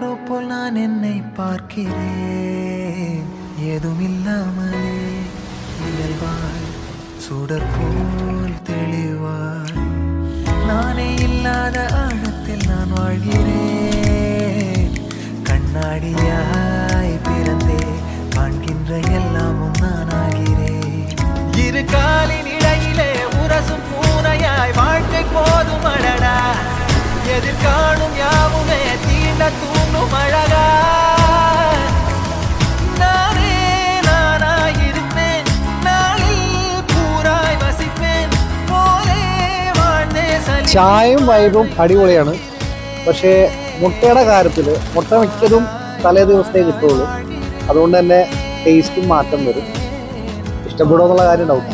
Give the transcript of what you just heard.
யாரோ போல் நான் என்னை பார்க்கிறேன். ஏதுமில்லாமலே இயல்பாய் சுடர் போல் தெளிவாய் நானே இல்லாத ஆழத்தில் நான் வாழ்கிறேன். கண்ணாடியாய் பிறந்தே காண்கின்ற எல்லாமும் நான் ஆகிறேன். இரு காலின் இடையிலே உரசும் பூனையாய் வாழ்க்கை போதும் அழடா. எதிர்காணும் யாவுமே தீண்ட தூண்டும் அழகா. நானே நானாயிருப்பேன், நாளில் பூராய் வசிப்பேன் போலே வாழ்ந்தே. ചായയും വൈബും അടിപൊളിയാണ്. പക്ഷേ മുട്ടയുടെ കാര്യത്തിൽ മുട്ട മിക്കതും തലേ ദിവസത്തേ കിട്ടുള്ളൂ. അതുകൊണ്ട് തന്നെ ടേസ്റ്റും മാറ്റം വരും. ഇഷ്ടപ്പെടുമോ എന്നുള്ള കാര്യം ഉണ്ടാവും.